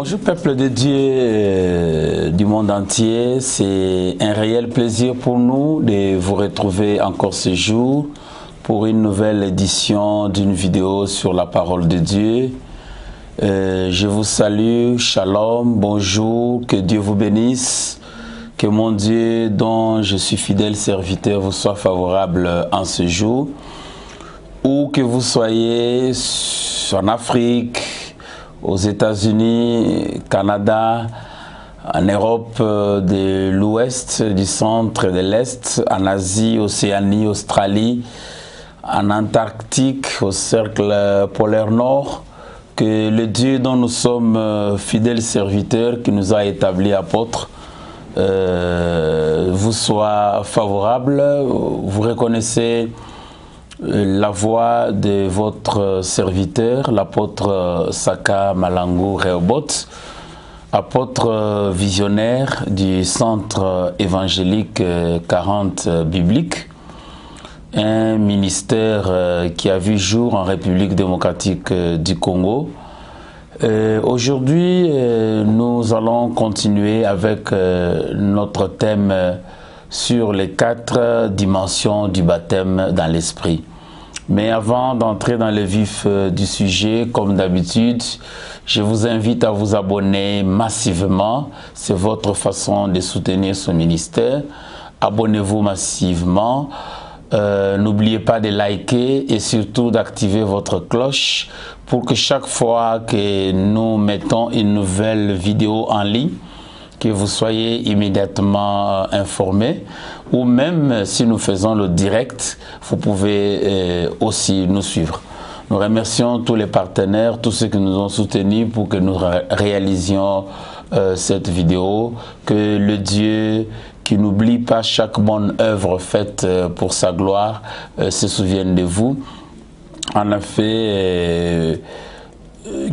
Bonjour peuple de Dieu du monde entier, c'est un réel plaisir pour nous de vous retrouver encore ce jour pour une nouvelle édition d'une vidéo sur la parole de Dieu. Je vous salue, shalom, bonjour, que Dieu vous bénisse, que mon Dieu dont je suis fidèle serviteur vous soit favorable en ce jour, où que vous soyez en Afrique, aux États-Unis, Canada, en Europe de l'Ouest, du Centre et de l'Est, en Asie, Océanie, Australie, en Antarctique, au cercle polaire Nord, que le Dieu dont nous sommes fidèles serviteurs, qui nous a établis apôtres, vous soit favorable. Vous reconnaissez la voix de votre serviteur, l'apôtre Saka Malangou Rehoboth, apôtre visionnaire du centre évangélique 40 biblique, un ministère qui a vu jour en République démocratique du Congo. Aujourd'hui, nous allons continuer avec notre thème sur les 4 dimensions du baptême dans l'esprit. Mais avant d'entrer dans le vif du sujet, comme d'habitude, je vous invite à vous abonner massivement. C'est votre façon de soutenir ce ministère. Abonnez-vous massivement. N'oubliez pas de liker et surtout d'activer votre cloche pour que chaque fois que nous mettons une nouvelle vidéo en ligne, que vous soyez immédiatement informés, ou même si nous faisons le direct, vous pouvez aussi nous suivre. Nous remercions tous les partenaires, tous ceux qui nous ont soutenus pour que nous réalisions cette vidéo. Que le Dieu qui n'oublie pas chaque bonne œuvre faite pour sa gloire se souvienne de vous. En effet,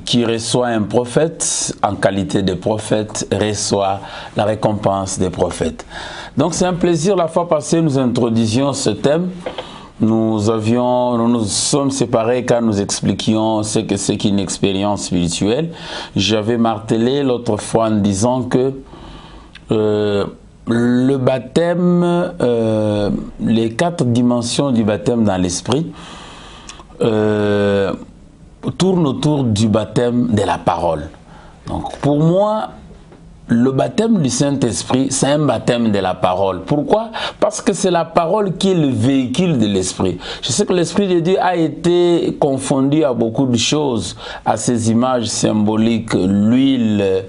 qui reçoit un prophète en qualité de prophète reçoit la récompense des prophètes. Donc c'est un plaisir. La fois passée, nous introduisions ce thème. Nous nous sommes séparés quand nous expliquions ce que c'est qu'une expérience spirituelle. J'avais martelé l'autre fois en disant que le baptême, les 4 dimensions du baptême dans l'esprit, tourne autour du baptême de la parole. Donc pour moi, le baptême du Saint-Esprit, c'est un baptême de la parole. Pourquoi? Parce que c'est la parole qui est le véhicule de l'Esprit. Je sais que l'Esprit de Dieu a été confondu à beaucoup de choses, à ces images symboliques, l'huile,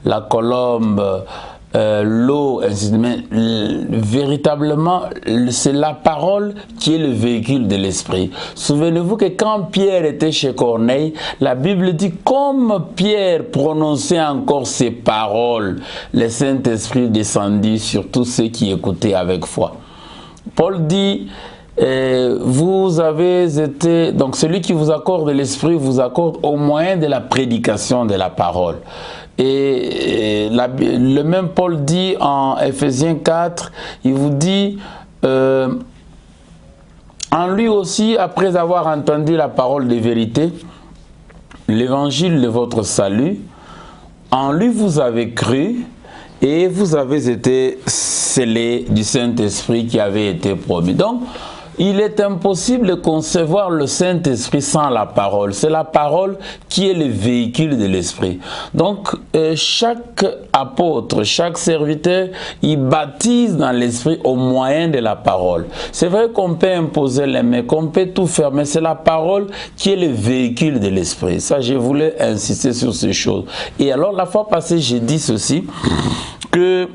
la colombe, l'eau, ainsi de suite. Véritablement, c'est la parole qui est le véhicule de l'esprit. Souvenez-vous que quand Pierre était chez Corneille, la Bible dit comme Pierre prononçait encore ces paroles, le Saint-Esprit descendit sur tous ceux qui écoutaient avec foi. Paul dit, vous avez été, donc celui qui vous accorde l'esprit vous accorde au moyen de la prédication de la parole. Et le même Paul dit en Ephésiens 4, il vous dit, en lui aussi, après avoir entendu la parole de vérité, l'évangile de votre salut, en lui vous avez cru et vous avez été scellés du Saint-Esprit qui avait été promis. Donc, il est impossible de concevoir le Saint-Esprit sans la parole. C'est la parole qui est le véhicule de l'Esprit. Donc, chaque apôtre, chaque serviteur, il baptise dans l'Esprit au moyen de la parole. C'est vrai qu'on peut imposer les mains, qu'on peut tout faire, mais c'est la parole qui est le véhicule de l'Esprit. Ça, je voulais insister sur ces choses. Et alors, la fois passée, j'ai dit ceci, que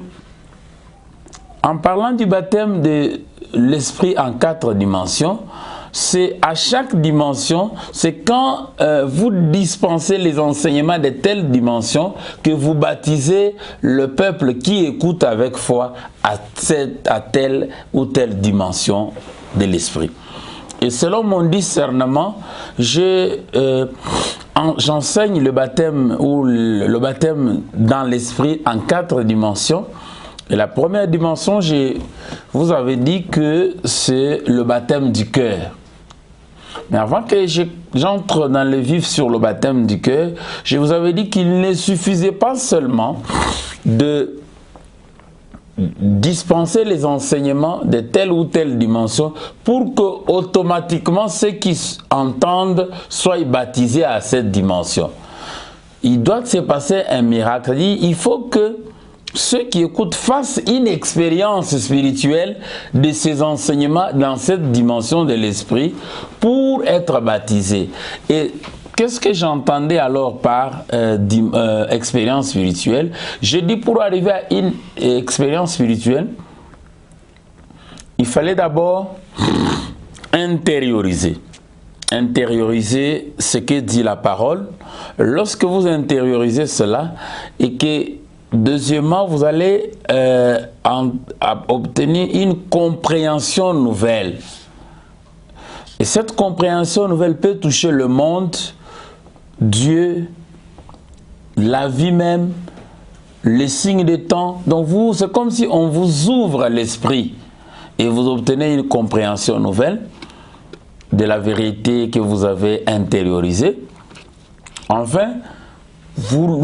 en parlant du baptême de l'esprit en 4 dimensions, c'est à chaque dimension, c'est quand vous dispensez les enseignements de telle dimension que vous baptisez le peuple qui écoute avec foi à telle ou telle dimension de l'esprit. Et selon mon discernement, j'enseigne le baptême ou le baptême dans l'esprit en 4 dimensions. Et la première dimension, vous avez dit que c'est le baptême du cœur. Mais avant que j'entre dans le vif sur le baptême du cœur, je vous avais dit qu'il ne suffisait pas seulement de dispenser les enseignements de telle ou telle dimension pour que automatiquement ceux qui entendent soient baptisés à cette dimension. Il doit se passer un miracle. Il faut que ceux qui écoutent fassent une expérience spirituelle de ces enseignements dans cette dimension de l'esprit pour être baptisés. Et qu'est-ce que j'entendais alors par expérience spirituelle? Je dis pour arriver à une expérience spirituelle, il fallait d'abord intérioriser. Intérioriser ce que dit la parole. Lorsque vous intériorisez cela et que deuxièmement, vous allez obtenir une compréhension nouvelle. Et cette compréhension nouvelle peut toucher le monde, Dieu, la vie même, les signes des temps. Donc c'est comme si on vous ouvre l'esprit et vous obtenez une compréhension nouvelle de la vérité que vous avez intériorisée. Enfin, vous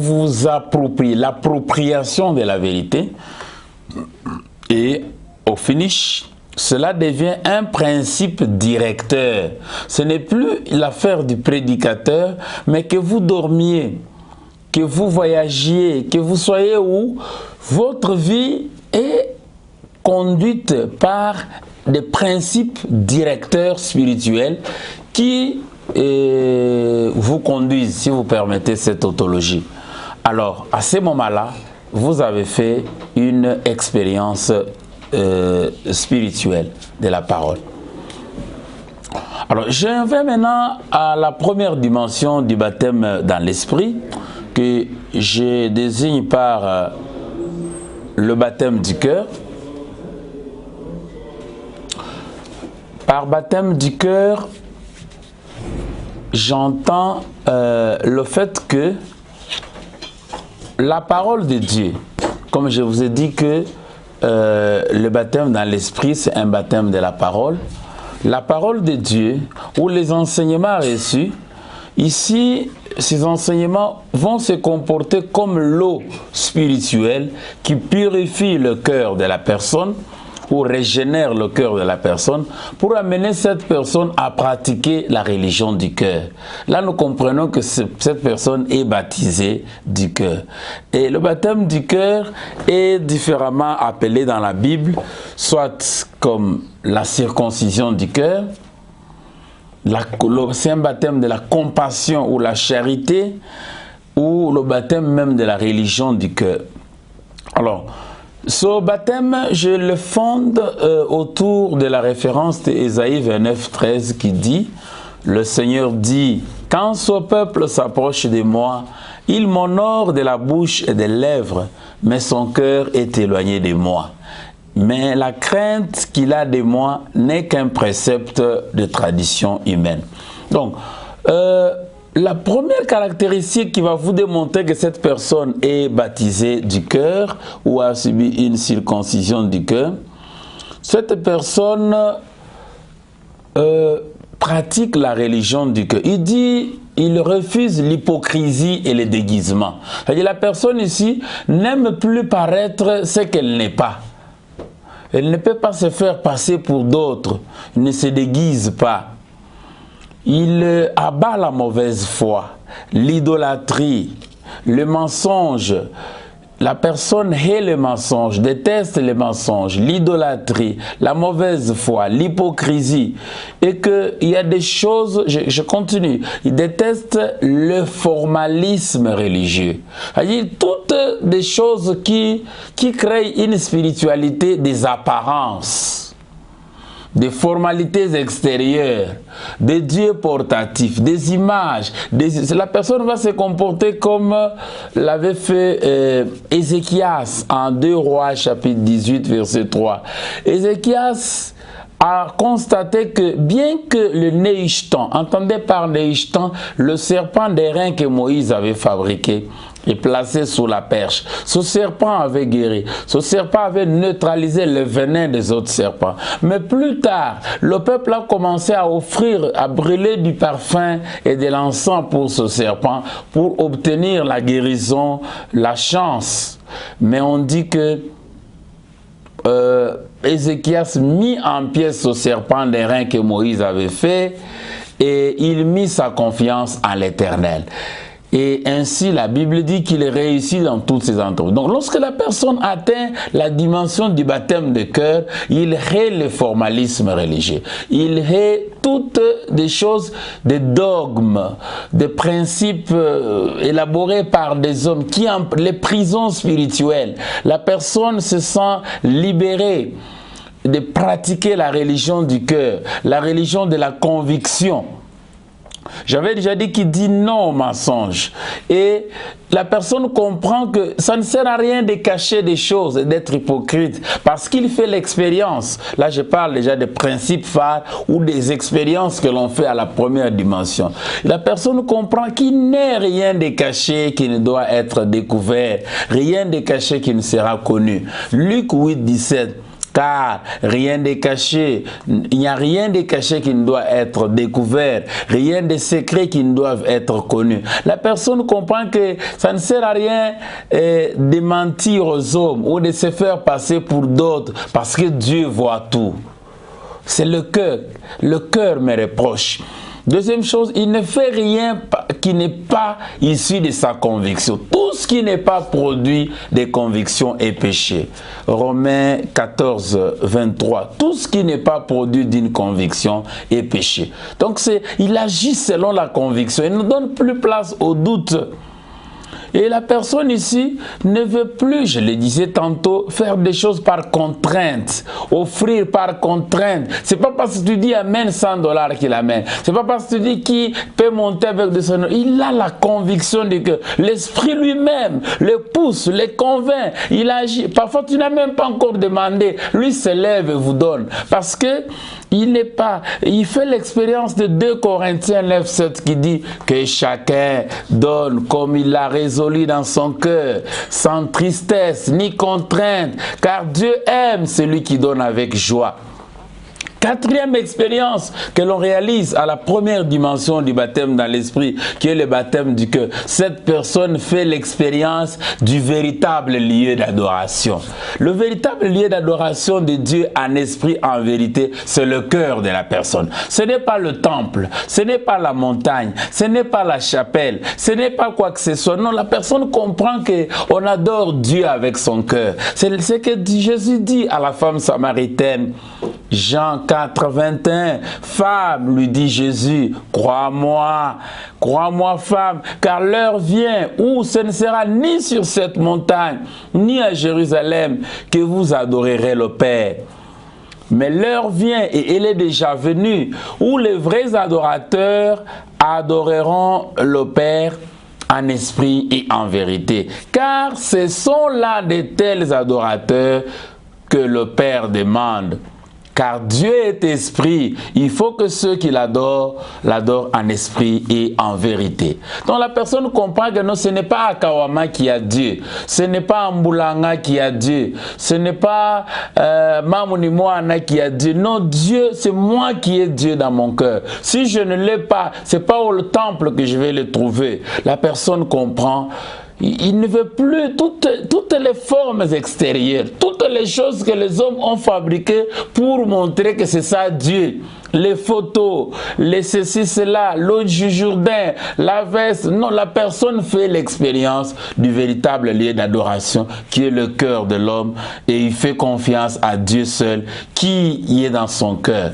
vous appropriez l'appropriation de la vérité et au finish, cela devient un principe directeur. Ce n'est plus l'affaire du prédicateur, mais que vous dormiez, que vous voyagiez, que vous soyez où, votre vie est conduite par des principes directeurs spirituels qui vous conduisent, si vous permettez cette tautologie. Alors, à ce moment-là, vous avez fait une expérience spirituelle de la parole. Alors, je vais maintenant à la première dimension du baptême dans l'esprit, que je désigne par le baptême du cœur. Par baptême du cœur, j'entends le fait que la parole de Dieu, comme je vous ai dit que le baptême dans l'esprit, c'est un baptême de la parole de Dieu, ou les enseignements reçus, ici, ces enseignements vont se comporter comme l'eau spirituelle qui purifie le cœur de la personne, ou régénère le cœur de la personne pour amener cette personne à pratiquer la religion du cœur. Là, nous comprenons que cette personne est baptisée du cœur. Et le baptême du cœur est différemment appelé dans la Bible, soit comme la circoncision du cœur, c'est un baptême de la compassion ou la charité, ou le baptême même de la religion du cœur. Alors, ce baptême, je le fonde autour de la référence d'Ésaïe 29, 13 qui dit, le Seigneur dit, quand ce peuple s'approche de moi, il m'honore de la bouche et des lèvres, mais son cœur est éloigné de moi. Mais la crainte qu'il a de moi n'est qu'un précepte de tradition humaine. Donc, la première caractéristique qui va vous démontrer que cette personne est baptisée du cœur ou a subi une circoncision du cœur, cette personne pratique la religion du cœur. Il refuse l'hypocrisie et le déguisement. C'est-à-dire la personne ici n'aime plus paraître ce qu'elle n'est pas. Elle ne peut pas se faire passer pour d'autres. Elle ne se déguise pas. Il abat la mauvaise foi, l'idolâtrie, le mensonge. La personne hait le mensonge, déteste les mensonges, l'idolâtrie, la mauvaise foi, l'hypocrisie. Et qu'il y a des choses, je continue, il déteste le formalisme religieux. C'est-à-dire toutes des choses qui créent une spiritualité des apparences, des formalités extérieures, des dieux portatifs, des images. La personne va se comporter comme l'avait fait Ézéchias en 2 Rois chapitre 18 verset 3. Ézéchias a constaté que bien que le Néhushtan, entendez par Néhushtan, le serpent d'airain que Moïse avait fabriqué, et placé sous la perche. Ce serpent avait guéri. Ce serpent avait neutralisé le venin des autres serpents. Mais plus tard, le peuple a commencé à offrir, à brûler du parfum et de l'encens pour ce serpent, pour obtenir la guérison, la chance. Mais on dit que Ézéchias mit en pièces ce serpent d'airain que Moïse avait fait et il mit sa confiance en l'Éternel. Et ainsi, la Bible dit qu'il réussit dans toutes ses entreprises. Donc, lorsque la personne atteint la dimension du baptême de cœur, il hait le formalisme religieux. Il hait toutes des choses, des dogmes, des principes élaborés par des hommes, les prisons spirituelles. La personne se sent libérée de pratiquer la religion du cœur, la religion de la conviction. J'avais déjà dit qu'il dit non au mensonge. Et la personne comprend que ça ne sert à rien de cacher des choses et d'être hypocrite parce qu'il fait l'expérience. Là, je parle déjà des principes phares ou des expériences que l'on fait à la première dimension. La personne comprend qu'il n'est rien de caché qui ne doit être découvert, rien de caché qui ne sera connu. Luc 8, 17. Car rien de caché, il n'y a rien de caché qui ne doit être découvert, rien de secret qui ne doit être connu. La personne comprend que ça ne sert à rien de mentir aux hommes ou de se faire passer pour d'autres parce que Dieu voit tout. C'est le cœur me reproche. Deuxième chose, il ne fait rien qui n'est pas issu de sa conviction. Tout ce qui n'est pas produit des convictions est péché. Romains 14, 23. Tout ce qui n'est pas produit d'une conviction est péché. Donc il agit selon la conviction. Il ne donne plus place au doute. Et la personne ici ne veut plus, je le disais tantôt, faire des choses par contrainte, offrir par contrainte. C'est pas parce que tu dis amène $100 qu'il amène. C'est pas parce que tu dis qui peut monter avec des $100. Il a la conviction de que l'esprit lui-même le pousse, le convainc. Il agit. Parfois tu n'as même pas encore demandé. Lui se lève et vous donne. Parce que il fait l'expérience de 2 Corinthiens 9, 7 qui dit que chacun donne comme il l'a résolu dans son cœur, sans tristesse ni contrainte, car Dieu aime celui qui donne avec joie. Quatrième expérience que l'on réalise à la première dimension du baptême dans l'esprit, qui est le baptême du cœur. Cette personne fait l'expérience du véritable lieu d'adoration. Le véritable lieu d'adoration de Dieu en esprit, en vérité, c'est le cœur de la personne. Ce n'est pas le temple, ce n'est pas la montagne, ce n'est pas la chapelle, ce n'est pas quoi que ce soit. Non, la personne comprend qu'on adore Dieu avec son cœur. C'est ce que Jésus dit à la femme samaritaine. Jean 4, 21, femme, lui dit Jésus, crois-moi, femme, car l'heure vient où ce ne sera ni sur cette montagne, ni à Jérusalem que vous adorerez le Père. Mais l'heure vient, et elle est déjà venue, où les vrais adorateurs adoreront le Père en esprit et en vérité. Car ce sont là de tels adorateurs que le Père demande. Car Dieu est esprit, il faut que ceux qui l'adorent, l'adorent en esprit et en vérité. Donc la personne comprend que non, ce n'est pas Akawama qui a Dieu, ce n'est pas Ambulanga qui a Dieu, ce n'est pas Mamouni Moana qui a Dieu. Non, Dieu, c'est moi qui ai Dieu dans mon cœur. Si je ne l'ai pas, ce n'est pas au temple que je vais le trouver. La personne comprend. Il ne veut plus toutes les formes extérieures, toutes les choses que les hommes ont fabriquées pour montrer que c'est ça Dieu. Les photos, les ceci, cela, l'eau du Jourdain, la veste. Non, la personne fait l'expérience du véritable lieu d'adoration qui est le cœur de l'homme et il fait confiance à Dieu seul qui y est dans son cœur.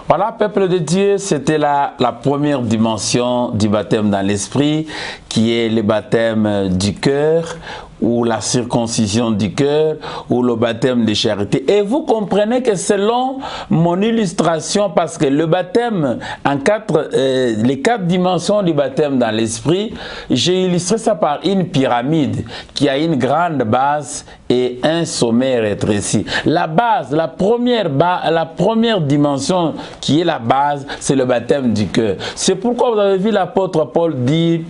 Voilà, peuple de Dieu, c'était la première dimension du baptême dans l'esprit, qui est le baptême du cœur, ou la circoncision du cœur, ou le baptême de charité. Et vous comprenez que selon mon illustration, parce que le baptême, les 4 dimensions du baptême dans l'esprit, j'ai illustré ça par une pyramide qui a une grande base et un sommet rétréci. La base, la première dimension qui est la base, c'est le baptême du cœur. C'est pourquoi vous avez vu l'apôtre Paul dire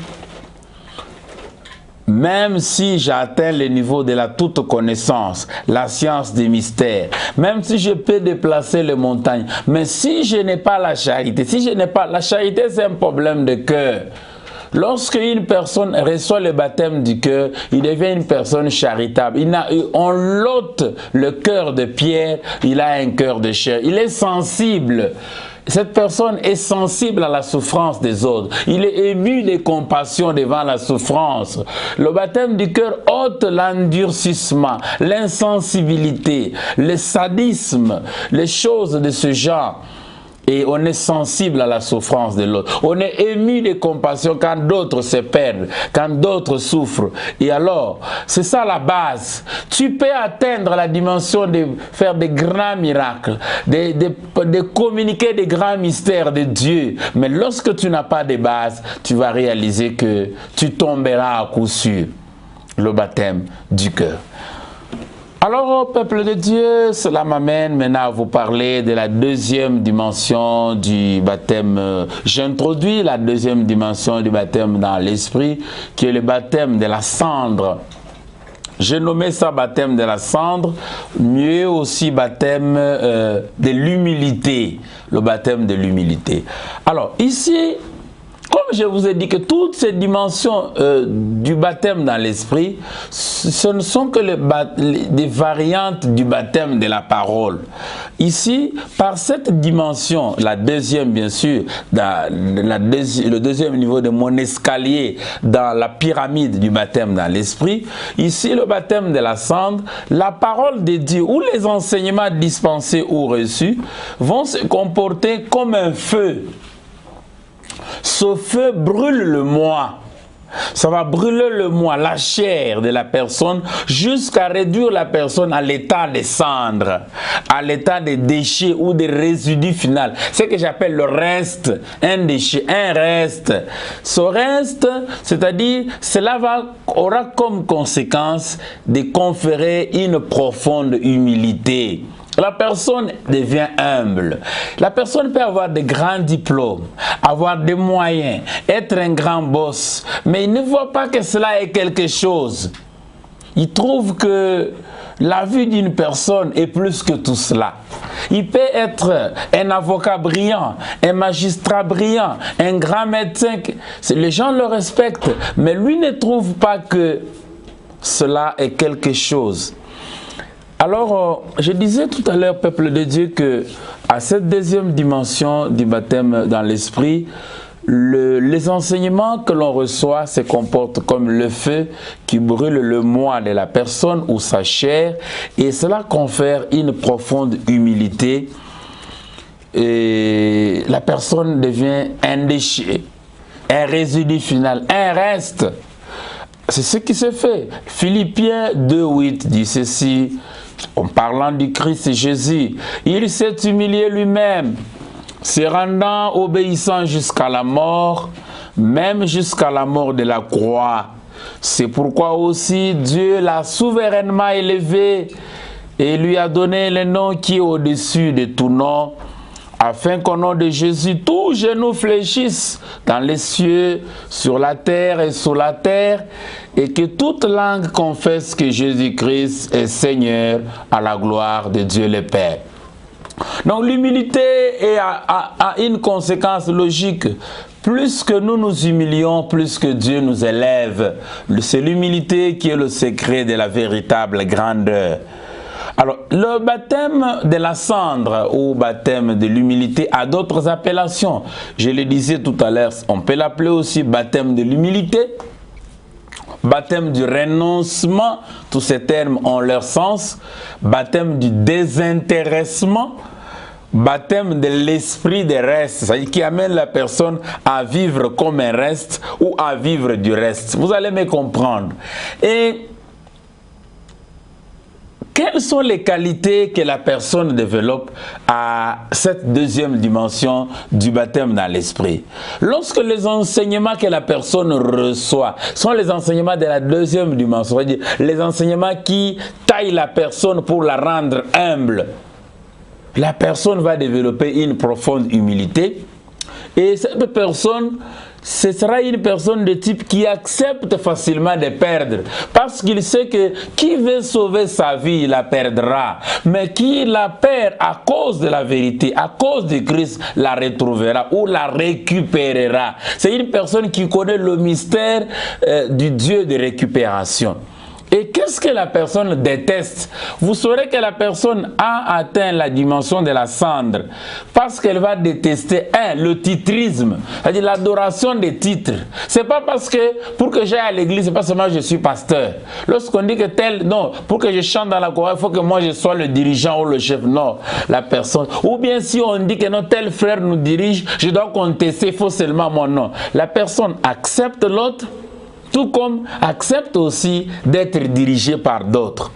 même si j'atteins le niveau de la toute connaissance, la science des mystères, même si je peux déplacer les montagnes, mais si je n'ai pas la charité, si je n'ai pas la charité, c'est un problème de cœur. Lorsque une personne reçoit le baptême du cœur, il devient une personne charitable. On l'ôte le cœur de pierre, il a un cœur de chair. Il est sensible. Cette personne est sensible à la souffrance des autres. Il est ému de compassion devant la souffrance. Le baptême du cœur ôte l'endurcissement, l'insensibilité, le sadisme, les choses de ce genre. Et on est sensible à la souffrance de l'autre. On est ému de compassion quand d'autres se perdent, quand d'autres souffrent. Et alors, c'est ça la base. Tu peux atteindre la dimension de faire des grands miracles, de communiquer des grands mystères de Dieu. Mais lorsque tu n'as pas de base, tu vas réaliser que tu tomberas à coup sûr. Le baptême du cœur. Alors, peuple de Dieu, cela m'amène maintenant à vous parler de la deuxième dimension du baptême. J'introduis la deuxième dimension du baptême dans l'esprit, qui est le baptême de la cendre. J'ai nommé ça baptême de la cendre, mieux aussi baptême de l'humilité, le baptême de l'humilité. Alors, ici, comme je vous ai dit que toutes ces dimensions du baptême dans l'esprit, ce ne sont que des variantes du baptême de la parole. Ici, par cette dimension, la deuxième bien sûr, le deuxième niveau de mon escalier dans la pyramide du baptême dans l'esprit, ici le baptême de la cendre, la parole de Dieu ou les enseignements dispensés ou reçus vont se comporter comme un feu. Ce feu brûle le moi. Ça va brûler le moi, la chair de la personne, jusqu'à réduire la personne à l'état de cendre, à l'état de déchet ou de résidu final. Ce que j'appelle le reste, un déchet, un reste. Ce reste, c'est-à-dire, cela aura comme conséquence de conférer une profonde humilité. La personne devient humble. La personne peut avoir de grands diplômes, avoir des moyens, être un grand boss, mais il ne voit pas que cela est quelque chose. Il trouve que la vie d'une personne est plus que tout cela. Il peut être un avocat brillant, un magistrat brillant, un grand médecin. Les gens le respectent, mais lui ne trouve pas que cela est quelque chose. Alors, je disais tout à l'heure, peuple de Dieu, que à cette deuxième dimension du baptême dans l'esprit, les enseignements que l'on reçoit se comportent comme le feu qui brûle le moi de la personne ou sa chair, et cela confère une profonde humilité. Et la personne devient un déchet, un résidu final, un reste. C'est ce qui se fait. Philippiens 2,8 dit ceci, en parlant du Christ Jésus, il s'est humilié lui-même, se rendant obéissant jusqu'à la mort, même jusqu'à la mort de la croix. C'est pourquoi aussi Dieu l'a souverainement élevé et lui a donné le nom qui est au-dessus de tout nom, afin qu'au nom de Jésus, tout genou fléchisse dans les cieux, sur la terre et sous la terre, et que toute langue confesse que Jésus-Christ est Seigneur à la gloire de Dieu le Père. Donc l'humilité a une conséquence logique. Plus que nous nous humilions, plus que Dieu nous élève. C'est l'humilité qui est le secret de la véritable grandeur. Alors, le baptême de la cendre ou baptême de l'humilité a d'autres appellations. Je le disais tout à l'heure, on peut l'appeler aussi baptême de l'humilité, baptême du renoncement, tous ces termes ont leur sens, baptême du désintéressement, baptême de l'esprit des restes, c'est-à-dire qui amène la personne à vivre comme un reste ou à vivre du reste. Vous allez me comprendre. Et quelles sont les qualités que la personne développe à cette deuxième dimension du baptême dans l'esprit? Lorsque les enseignements que la personne reçoit sont les enseignements de la deuxième dimension, c'est-à-dire les enseignements qui taillent la personne pour la rendre humble, la personne va développer une profonde humilité et cette personne, ce sera une personne de type qui accepte facilement de perdre. Parce qu'il sait que qui veut sauver sa vie, la perdra. Mais qui la perd à cause de la vérité, à cause de Christ, la retrouvera ou la récupérera. C'est une personne qui connaît le mystère du Dieu de récupération. Et qu'est-ce que la personne déteste? Vous saurez que la personne a atteint la dimension de la cendre parce qu'elle va détester, le titrisme, c'est-à-dire l'adoration des titres. C'est pas parce que pour que j'aille à l'église, c'est pas seulement je suis pasteur. Lorsqu'on dit que tel, non, pour que je chante dans la chorale, il faut que moi je sois le dirigeant ou le chef. Non, la personne. Ou bien si on dit que non, tel frère nous dirige, je dois contester, il faut seulement mon nom. La personne accepte l'autre, tout comme accepte aussi d'être dirigé par d'autres.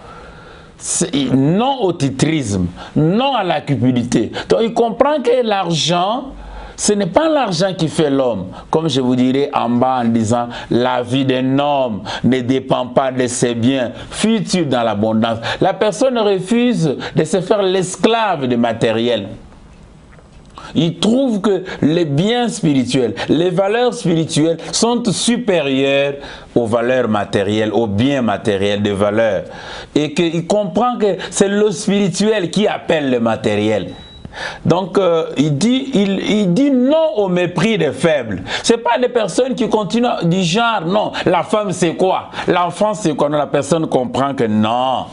Non au titrisme, non à la cupidité. Donc il comprend que l'argent, ce n'est pas l'argent qui fait l'homme. Comme je vous dirais en bas en disant, la vie d'un homme ne dépend pas de ses biens futurs dans l'abondance. La personne refuse de se faire l'esclave du matériel. Il trouve que les biens spirituels, les valeurs spirituelles sont supérieures aux valeurs matérielles, aux biens matériels de valeur. Et qu'il comprend que c'est le spirituel qui appelle le matériel. Donc, il dit non au mépris des faibles. Ce n'est pas des personnes qui continuent du genre, non, la femme c'est quoi? L'enfant c'est quoi? Non, la personne comprend que non.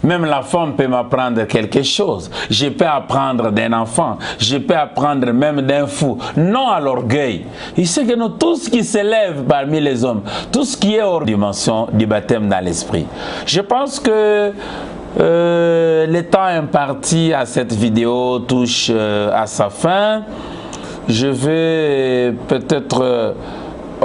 Même la femme peut m'apprendre quelque chose. Je peux apprendre d'un enfant. Je peux apprendre même d'un fou. Non à l'orgueil. Il sait que nous, tout ce qui s'élève parmi les hommes, tout ce qui est hors dimension du baptême dans l'esprit. Je pense que le temps imparti à cette vidéo touche à sa fin. Je vais peut-être...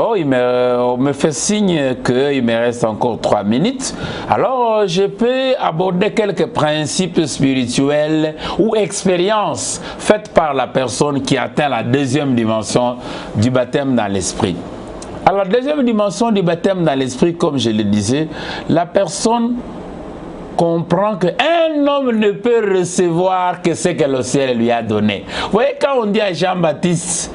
Oh, on me fait signe qu'il me reste encore 3 minutes. Alors, je peux aborder quelques principes spirituels ou expériences faites par la personne qui atteint la deuxième dimension du baptême dans l'esprit. Alors, la deuxième dimension du baptême dans l'esprit, comme je le disais, la personne comprend qu'un homme ne peut recevoir que ce que le ciel lui a donné. Vous voyez, quand on dit à Jean-Baptiste,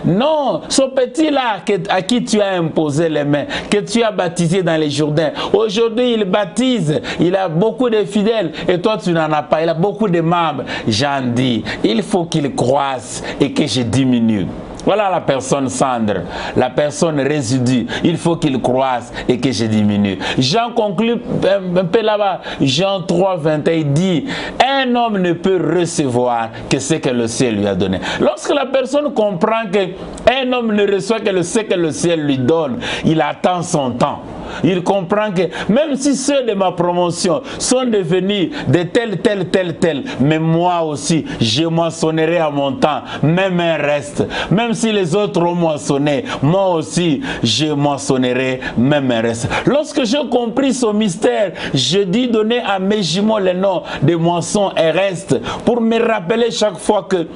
non, ce petit-là à qui tu as imposé les mains, que tu as baptisé dans les Jourdains, aujourd'hui il baptise, il a beaucoup de fidèles et toi tu n'en as pas, il a beaucoup de membres. Jean dit, il faut qu'il croisse et que je diminue. Voilà la personne cendre, la personne résidue. Il faut qu'il croisse et que je diminue. Jean conclut un peu là-bas. Jean 3, 21, il dit, un homme ne peut recevoir que ce que le ciel lui a donné. Lorsque la personne comprend qu'un homme ne reçoit que ce que le ciel lui donne, il attend son temps. Il comprend que même si ceux de ma promotion sont devenus de tel, mais moi aussi, je moissonnerai à mon temps, même un reste. Même si les autres ont moissonné, moi aussi, je moissonnerai, même un reste. Lorsque j'ai compris ce mystère, je dis donner à mes jumeaux le nom de moisson et reste, pour me rappeler chaque fois que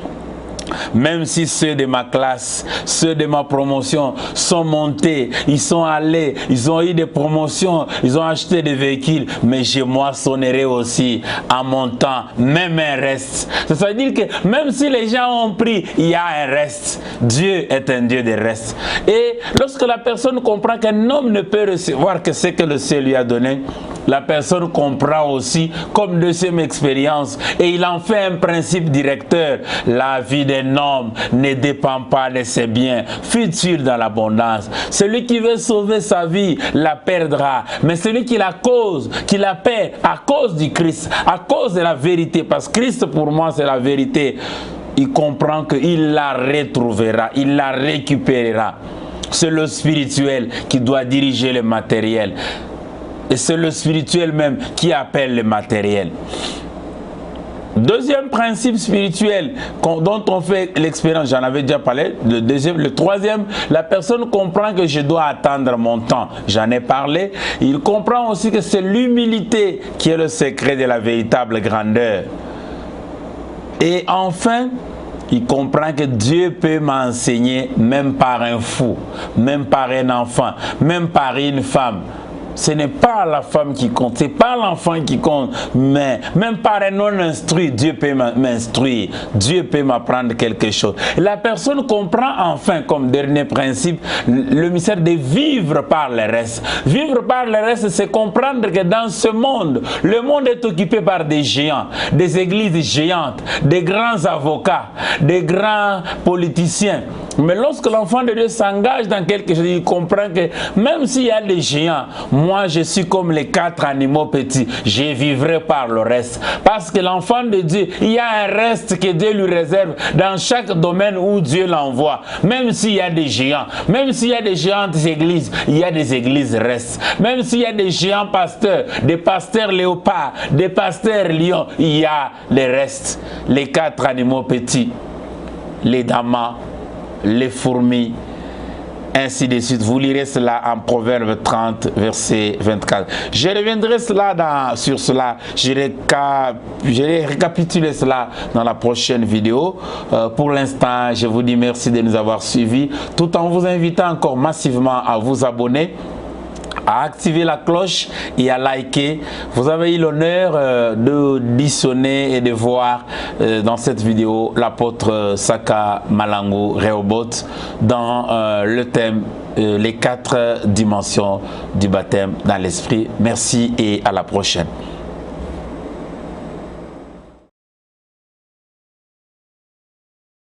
même si ceux de ma classe, ceux de ma promotion sont montés, ils sont allés, ils ont eu des promotions, ils ont acheté des véhicules, mais je moissonnerai aussi en mon temps, même un reste. C'est-à-dire que même si les gens ont pris, il y a un reste. Dieu est un Dieu de reste. Et lorsque la personne comprend qu'un homme ne peut recevoir que ce que le ciel lui a donné, la personne comprend aussi comme deuxième expérience et il en fait un principe directeur. La vie d'un homme ne dépend pas de ses biens futurs dans l'abondance. Celui qui veut sauver sa vie la perdra, mais celui qui la perd à cause du Christ, à cause de la vérité, parce que Christ pour moi c'est la vérité, il comprend qu'il la retrouvera, il la récupérera. C'est le spirituel qui doit diriger le matériel. Et c'est le spirituel même qui appelle le matériel. Deuxième principe spirituel dont on fait l'expérience, j'en avais déjà parlé. Le troisième, la personne comprend que je dois attendre mon temps. J'en ai parlé. Il comprend aussi que c'est l'humilité qui est le secret de la véritable grandeur. Et enfin, il comprend que Dieu peut m'enseigner même par un fou, même par un enfant, même par une femme. Ce n'est pas la femme qui compte, ce n'est pas l'enfant qui compte, mais même par un non instruit, Dieu peut m'instruire, Dieu peut m'apprendre quelque chose. La personne comprend enfin, comme dernier principe, le mystère de vivre par le reste. Vivre par le reste, c'est comprendre que dans ce monde, le monde est occupé par des géants, des églises géantes, des grands avocats, des grands politiciens. Mais lorsque l'enfant de Dieu s'engage dans quelque chose, il comprend que même s'il y a des géants, moi je suis comme les 4 animaux petits, je vivrai par le reste. Parce que l'enfant de Dieu, il y a un reste que Dieu lui réserve dans chaque domaine où Dieu l'envoie. Même s'il y a des géants, même s'il y a des géantes églises, il y a des églises restes. Même s'il y a des géants pasteurs, des pasteurs léopards, des pasteurs lions, il y a les restes. Les 4 animaux petits, les damas, les fourmis, ainsi de suite. Vous lirez cela en Proverbe 30, verset 24. Je reviendrai sur cela, je récapituler cela dans la prochaine vidéo. Pour l'instant, je vous dis merci de nous avoir suivis, tout en vous invitant encore massivement à vous abonner, à activer la cloche et à liker. Vous avez eu l'honneur d'auditionner et de voir dans cette vidéo l'apôtre Saka Malangu Rehoboth dans le thème les 4 dimensions du baptême dans l'esprit. Merci et à la prochaine.